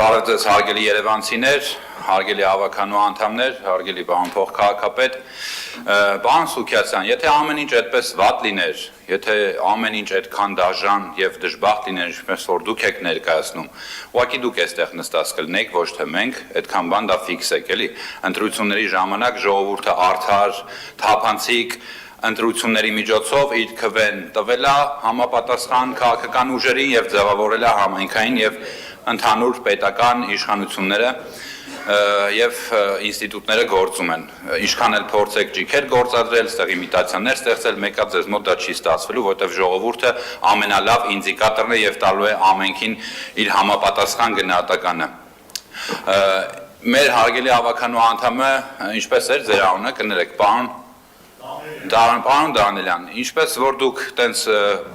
Բարև ձեզ հարգելի երևանցիներ, հարգելի ավականու անդամներ, հարգելի պարոն փոխքաղաքապետ, պարոն Սուքիասյան, եթե ամեն ինչ այդպես վատ լիներ, եթե ամեն ինչ այդքան դաժան եւ դժբախտ լիներ, ինչպես որ դուք եք ներկայացնում, ուղղակի դուք այստեղ նստած կլինեք, ոչ թե մենք, այդքան բան դա ֆիքս եք, էլի, ընտրությունների ժամանակ ժողովուրդը արդար, թափանցիկ ընտրությունների միջոցով իր քվեն տվել է համապատասխան քաղաքական ուժերին եւ ձևավորել է համայնքային եւ ընդհանուր պետական իշխանությունները եւ ինստիտուտները գործում են։ Ինչքան էլ փորձեք ջիքեր գործադրել, ստեղ իմիտացիաներ ստեղծել, մեկը ձեզ մոտ դա չի ստացվելու, որովհետեւ ժողովուրդը ամենալավ ինդիկատորն է եւ տալու է ամենքին իր համապատասխան գնահատականը։ Մեր հարգելի ավականու անդամը, ինչպես էր ձեր անունը, կներեք, պարոն Դանիելյան, ինչպես որ դուք տենց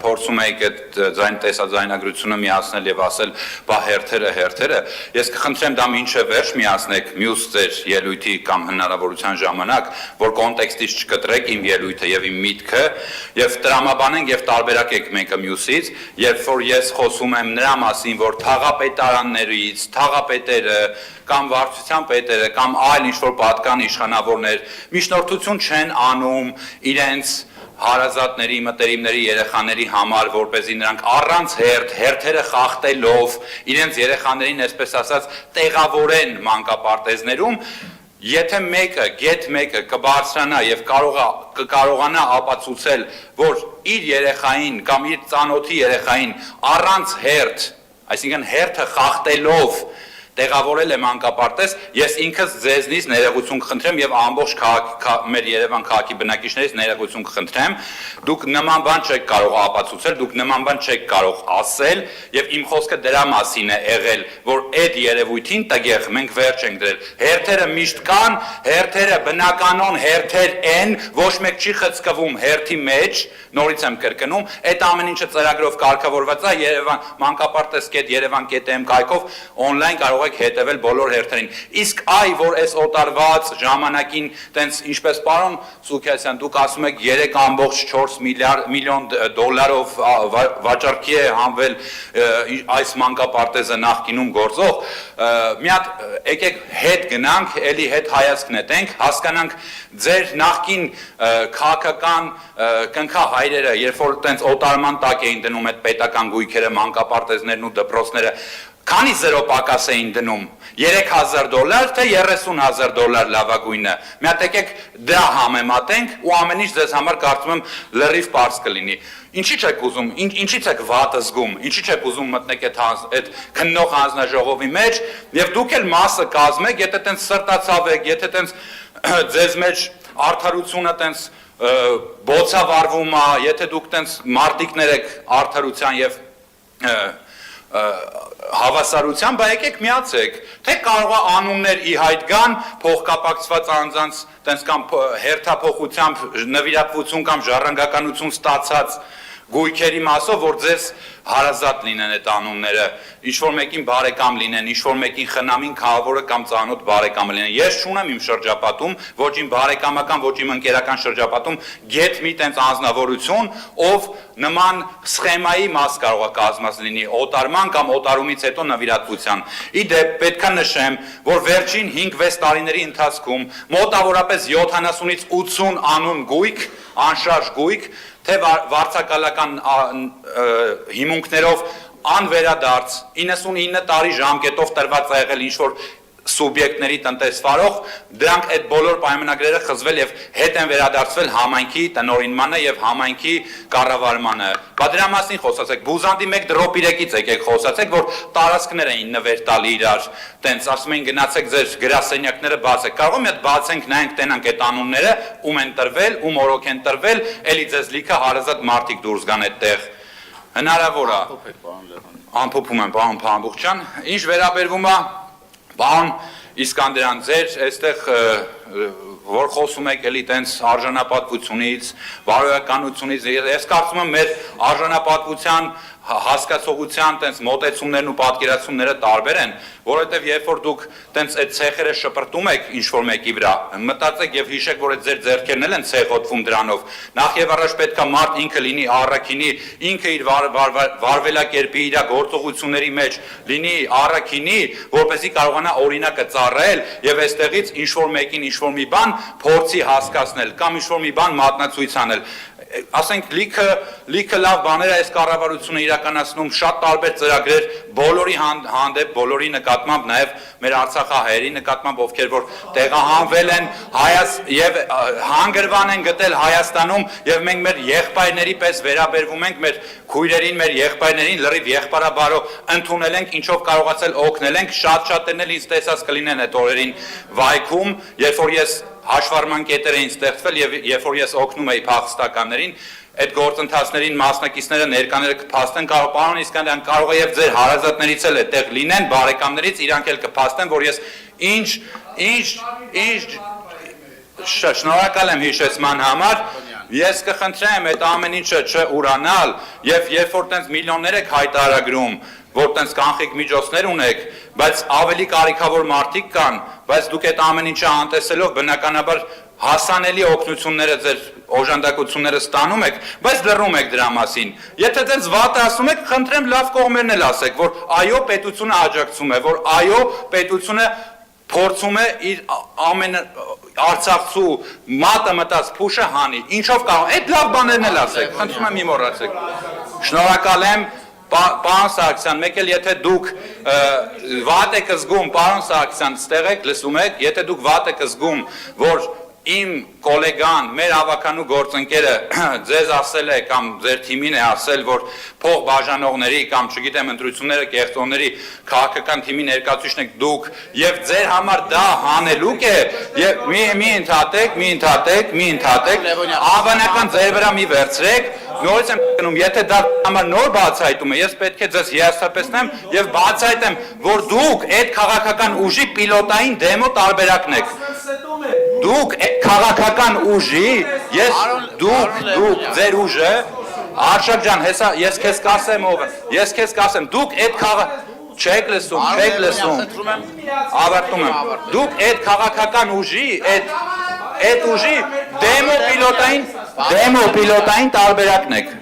փորձում եք այդ տեսաձայնագրությունը միացնել եւ ասել, բա հերթերը, ես կխնդրեմ դա մինչեւ վերջ միացնեք մյուս ձեր ելույթի կամ հնարավորության ժամանակ, որ կոնտեքստից չկտրեք իմ ելույթը եւ իմ միտքը եւ տրամաբանենք եւ տարբերակեք մեկը մյուսից, երբ որ ես խոսում եմ նրա մասին, որ թաղապետարաններից, թաղապետերը կամ վարչության պետերը կամ այլ ինչ-որ պատկան իշխանավորներ միջնորդություն չեն անում իրենց հարազատների, մտերիմների, երեխաների համար, որպեսզի նրանք առանց հերթերը խախտելով իրենց երեխաներին, այսպես ասած, տեղավորեն մանկապարտեզներում, եթե մեկը կբարձրանա եւ կկարողանա ապացուցել, որ իր երեխային կամ իր ծանոթի երեխային առանց հերթ, այսինքն հերթը խախտելով տեղավորել է մանկապարտեզ, ես ինքս ձեզնից ներողություն կխնդրեմ եւ ամբողջ մեր Երևան քաղաքի բնակիչներից ներողություն կխնդրեմ, դուք նման բան չեք կարող ապացուցել, դուք նման բան չեք կարող ասել եւ իմ խոսքը դրա մասին է եղել, որ այդ երևույթին տգեղ մենք վերջ ենք դրել։ Հերթերը միշտ կան, հերթերը բնականon հերթեր են, ոչ մեկ չի խցկվում հերթի մեջ, նորից եմ կրկնում, այդ ամեն ինչը ծրագրով կարգավորված է Երևան mանկապարտեզ.երևան.am կայքով օնլայն կարող հետևել բոլոր հերթերին։ Իսկ որ այս օտարված ժամանակին տենց ինչպես պարոն Սուքիասյան դուք ասում եք 3.4 միլիոն դոլարով վաճառքի է հանվել այս մանկապարտեզը նախկինում գործող, մի հատ եկեք հետ գնանք, էլի հետ հայացք նետենք, հասկանանք ձեր նախկին քաղաքական կնքահայրերը, երբ որ տենց օտարման տակ էին դնում այդ պետական գույքերը, մանկապարտեզներն ու դպրոցները, քանի զրո պակաս էին դնում, $3,000 թե $30,000 լավագույնը, մի հատ եկեք դա համեմատենք ու ամեն ինչ ձեզ համար կարծում եմ լրիվ պարզ կլինի։ Ինչի՞ չեք ուզում, ինչի՞ց եք վատ զգում, ինչի՞ չեք ուզում մտնեք այդ քննող հանձնաժողովի մեջ եւ դուք էլ մասը կազմեք, եթե տենց սրտացավ եք, եթե տենց ձեզ մեջ արդարությունը տենց բոցավարվում է, եթե դուք տենց մարտիկներ եք արդարության եւ հավասարության, բա եկեք միացեք, թե կարող է անուններ ի հայտ գան, փոխկապակցված անձանց տենց կամ հերթափոխությամբ նվիրատվություն կամ ժառանգականություն ստացած գույքերի մասով, որ ձեզ հարազատ լինեն այդ անունները, ինչ-որ մեկին բարեկամ լինեն, ինչ-որ մեկին խնամին քաղավորը կամ ծանոթ բարեկամը լինեն։ Ես չունեմ իմ շրջապատում, ոչ իմ բարեկամական, ոչ իմ ընկերական շրջապատում գեթ մի տենց անձնավորություն, ով նման սխեմայի մաս կարող է կազմած լինի օտարման կամ օտարումից հետո նվիրատվության։ Ի դեպ պետք է նշեմ, որ վերջին 5-6 տարիների ընթացքում մոտավորապես 70-ից 80 անուն գույք, անշարժ գույք, թե վարձակալական հիմունքներով անվերադարձ 99 տարի ժամկետով տրված է եղել ինչ-որ սուբյեկտների տնտեսվարող, դրանք այդ բոլոր պայմանագրերը խզվել եւ հետ են վերադարձվել համայնքի տնօրինմանը եւ համայնքի կառավարմանը։ Բա դրա մասին խոսացեք, բուզանդի 1 դրոպ 3-ից եկեք խոսացեք, որ տարածքներ էին նվեր տալի իրար, տենց ասում էին գնացեք ձեր գրասենյակները բացեք։ Կարող եմ այդ բացենք, նայենք, տենանք այդ անունները, ում են տրվել, ում օրոք են տրվել, էլի ձեզ լիքը հարազատ մարդիկ դուրս գան այդտեղ։ Հնարավոր է։ Ամփոփում եմ, պարոն Փամբուխ ջան, ինչ վերաբերվում է Պարոն Իսկանդերյան, ձեր այստեղ որ խոսում եք էլի տենց արժանապատվությունից, բարոյականությունից, ես կարծում եմ մեր արժանապատվության հասկացողության տենց մոտեցումներն ու պատկերացումները տարբեր են, որովհետև երբ որ դուք տենց այդ ցեխերը շպրտում եք ինչ-որ մեկի վրա, մտածեք եւ հիշեք, որ այդ ձեր ձեռքերն են ցեխոտվում դրանով։ Նախ եւ առաջ պետքա մարդ ինքը լինի առաքինի, ինքը իր վարվելակերպի, իր գործողությունների մեջ լինի առաքինի, որպեսզի կարողանա օրինակը ծառայել եւ այստեղից ինչ-որ մեկին ինչ-որ մի բան փորձի հասկացնել կամ ինչ-որ մի բան մատնացույց անել։ Ասենք լիքը լավ բաներ այս կառավարությունը իրականացնում, շատ տարբեր ծրագրեր բոլորի հանդեպ, բոլորի նկատմամբ, նաև մեր արցախահայերի նկատմամբ, ովքեր որ տեղահանվել են եւ հանգրվան են գտել Հայաստանում եւ մենք մեր եղբայրների պես վերաբերվում ենք մեր քույրերին, մեր եղբայրներին լրիվ եղբարաբարով ընդունել ենք, ինչով կարողացել օգնել ենք, շատ-շատերն էլ ինձ տեսած կլինեն այդ օրերին վայքում, երբ որ ես հաշվառման կետեր էին ստեղծվել եւ երբ որ ես օգնում էի փախստականներին, այդ գործընթացներին մասնակիցները ներկաները կփաստեն, պարոն Իսկանդարյան, կարող է եւ ձեր հարազատներից էլ այդտեղ լինեն, բարեկամներից, իրանք էլ կփաստեն, որ ես շնորհակալ եմ հիշեցման համար, ես կխնդրեմ այդ ամեն ինչը չուրանալ եւ երբ որ տենց միլիոններ եք հայտարարում, որ տենց կանխիկ միջոցներ ունեք, բայց ավելի կարիքավոր մարդիկ կան, բայց դուք այդ ամեն ինչը անտեսելով բնականաբար հասանելի օգնությունները ձեր օժանդակությունները ստանում եք, բայց լռում եք դրա մասին։ Եթե դες վատը ասում եք, խնդրեմ լավ կողմերն էլ ասեք, որ այո, պետությունը աջակցում է, որ այո, պետությունը փորձում է իր ամեն Արցախցու մատը մտած փուշը հանի։ Ինչով կարող, այդ լավ բաներն էլ ասեք, խնդրում եմ մի մոռացեք։ Շնորհակալ եմ, պարոն Սարգսյան, մեկ էլ եթե դուք վատ եք զգում, պարոն Սարգսյան, ստեղ եք, լսում եք, եթե դուք վատ եք զգում, որ իմ կոլեգան, մեր ավականու գործընկերը ձեզ ասել է կամ ձեր թիմին է ասել, որ փող բաժանողների կամ չգիտեմ ընտրությունները կեղծողների քաղաքական թիմի ներկայացուցիչն եք դուք եւ ձեր համար դա հանելուկ է եւ մի ընդհատեք, ավանական ձեր վրա մի վերցրեք, նորից եմ գնում, եթե դա համար նոր բացահայտում է, ես պետք է ձեզ հիասթափեցնեմ եւ բացահայտեմ, որ դուք այդ քաղաքական ուժի պիլոտային դեմո տարբերակն եք։ Դուք քաղաքական ուժի, դուք ձեր ուժը, Արշակ ջան, հեսա ես քեզ կասեմ ով, ես քեզ կասեմ, դուք այդ չեք լսում, ավարտում եմ, դուք այդ քաղաքական ուժի, այդ ուժի դեմո պիլոտային տարբերակն եք։